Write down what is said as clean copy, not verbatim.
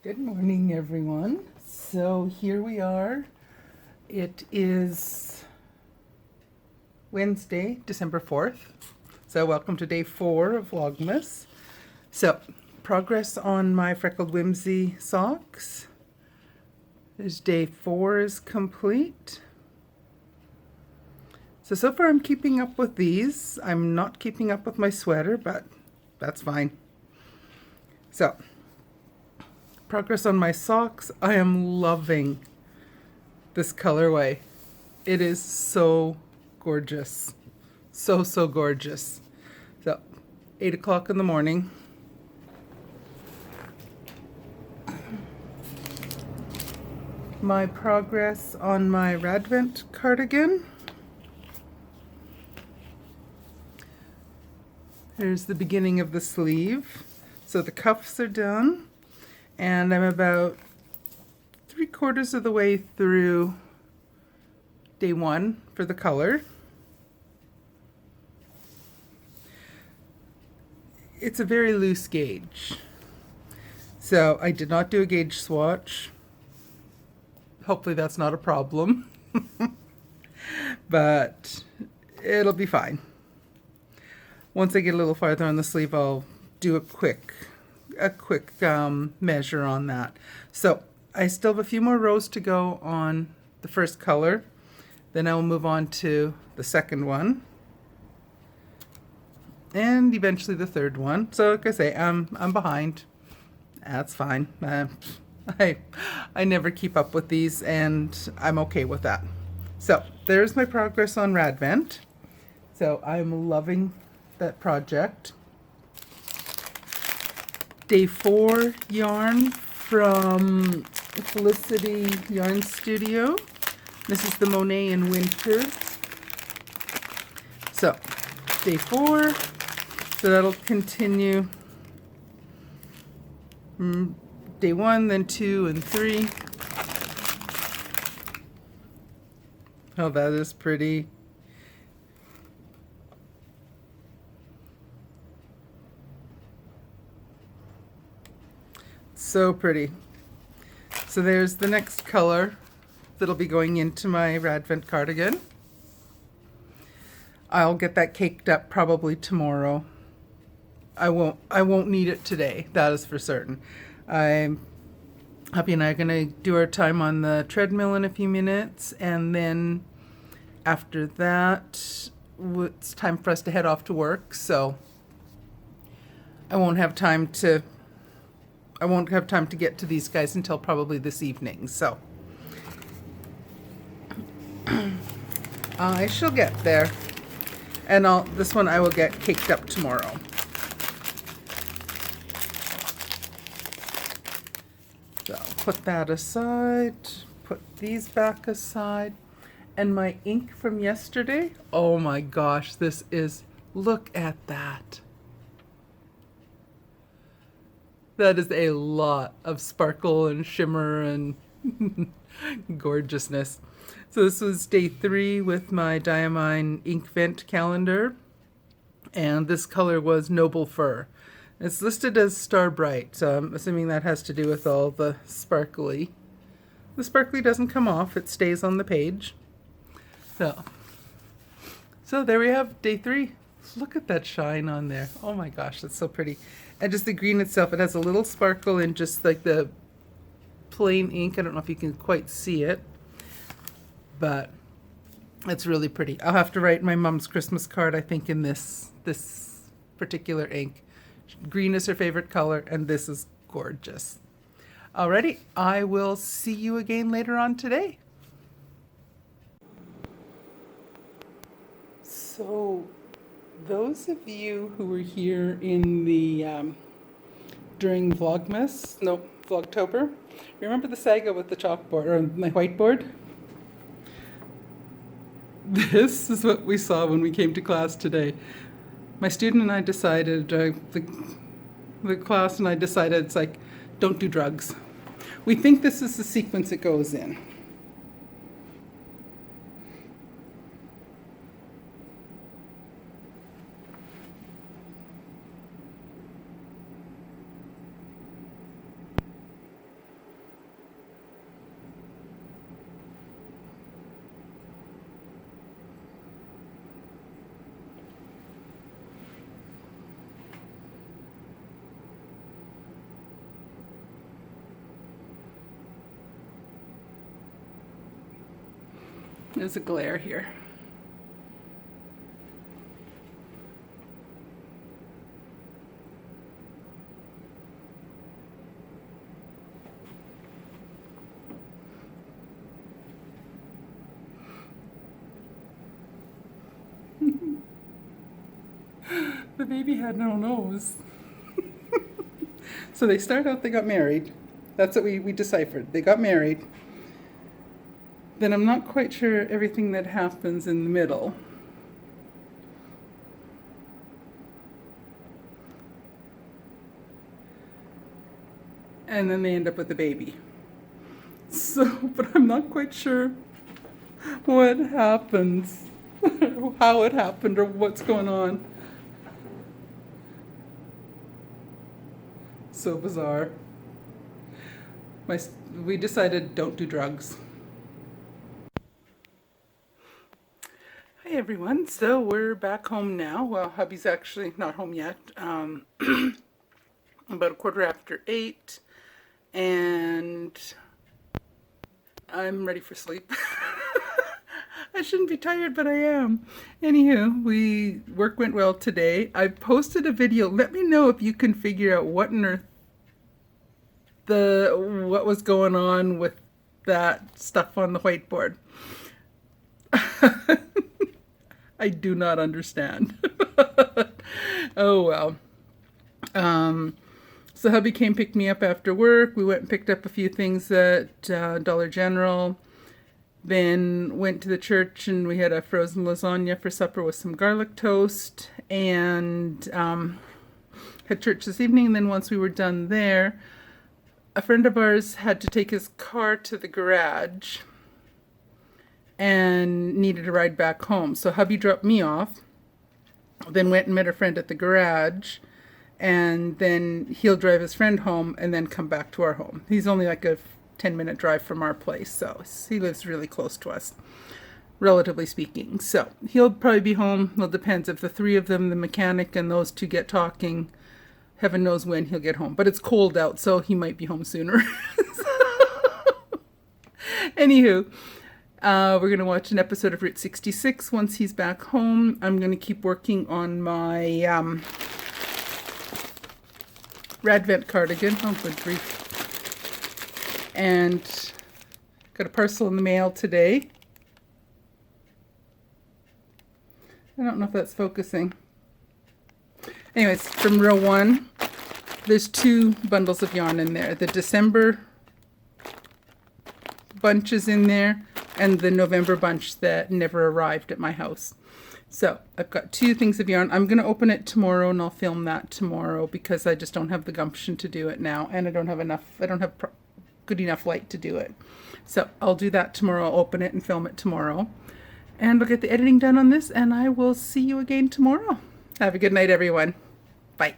Good morning, everyone. So here we are. It is Wednesday, December 4th. So welcome to day 4 of Vlogmas. So progress on my Freckled Whimsy socks. There's day 4 is complete. So far I'm keeping up with these. I'm not keeping up with my sweater, but that's fine. So progress on my socks. I am loving this colorway. It is so gorgeous. So gorgeous. So 8 o'clock in the morning. My progress on my Radvent cardigan. Here's the beginning of the sleeve. So the cuffs are done, and I'm about 3/4 of the way through day 1 for the color. It's a very loose gauge, so I did not do a gauge swatch. Hopefully that's not a problem, but it'll be fine. Once I get a little farther on the sleeve, I'll do a quick measure on that. So I still have a few more rows to go on the first color. Then I will move on to the second one, and eventually the third one. So like I say, I'm behind. That's fine. I never keep up with these, and I'm okay with that. So there's my progress on Radvent. So I'm loving that project. Day 4 yarn from Felicity Yarn Studio. This is the Monet in Winter. So day 4, so that'll continue day 1, then 2 and 3. Oh, that is pretty. So pretty. So there's the next color that'll be going into my Radvent cardigan. I'll get that caked up probably tomorrow. I won't need it today, that is for certain. Happy and I are gonna do our time on the treadmill in a few minutes, and then after that it's time for us to head off to work, so I won't have time to get to these guys until probably this evening, so I shall get there. And this one I will get caked up tomorrow. So put that aside, put these back aside. And my ink from yesterday, oh my gosh, look at that. That is a lot of sparkle and shimmer and gorgeousness. So this was day 3 with my Diamine ink vent calendar, and this color was Noble Fur. It's listed as Star Bright, so I'm assuming that has to do with all the sparkly. The sparkly doesn't come off, it stays on the page. So there we have day 3. Look at that shine on there. Oh my gosh, that's so pretty. And just the green itself, it has a little sparkle in just like the plain ink. I don't know if you can quite see it, but it's really pretty. I'll have to write my mom's Christmas card, I think, in this particular ink. Green is her favorite color, and this is gorgeous. Alrighty, I will see you again later on today. So those of you who were here in the during Vlogtober, remember the saga with the chalkboard or my whiteboard? This is what we saw when we came to class today. My student and I decided, the class and I decided, it's like, don't do drugs. We think this is the sequence it goes in. There's a glare here. The baby had no nose. So they start out, they got married. That's what we deciphered. They got married. Then I'm not quite sure everything that happens in the middle. And then they end up with a baby. So, but I'm not quite sure what happens, how it happened, or what's going on. So bizarre. We decided don't do drugs. Hi everyone, so we're back home now. Well, hubby's actually not home yet. About 8:15, and I'm ready for sleep. I shouldn't be tired, but I am. Anywho, work went well today. I posted a video. Let me know if you can figure out what on earth what was going on with that stuff on the whiteboard. I do not understand. Oh well. So hubby came pick me up after work. We went and picked up a few things at Dollar General. Then went to the church and we had a frozen lasagna for supper with some garlic toast. And had church this evening. And then once we were done there, a friend of ours had to take his car to the garage and needed a ride back home. So hubby dropped me off, then went and met a friend at the garage, and then he'll drive his friend home and then come back to our home. He's only like a 10-minute drive from our place, so he lives really close to us, relatively speaking. So he'll probably be home. Well, it depends. If the three of them, the mechanic and those two, get talking, heaven knows when he'll get home. But it's cold out, so he might be home sooner. Anywho, we're going to watch an episode of Route 66 once he's back home. I'm going to keep working on my Radvent cardigan. Oh, good grief. And got a parcel in the mail today. I don't know if that's focusing. Anyways, from row 1, there's 2 bundles of yarn in there. The December bunch is in there, and the November bunch that never arrived at my house. So I've got 2 things of yarn. I'm going to open it tomorrow, and I'll film that tomorrow because I just don't have the gumption to do it now, and I don't have good enough light to do it. So I'll do that tomorrow. I'll open it and film it tomorrow, and I'll get the editing done on this, and I will see you again tomorrow. Have a good night, everyone. Bye.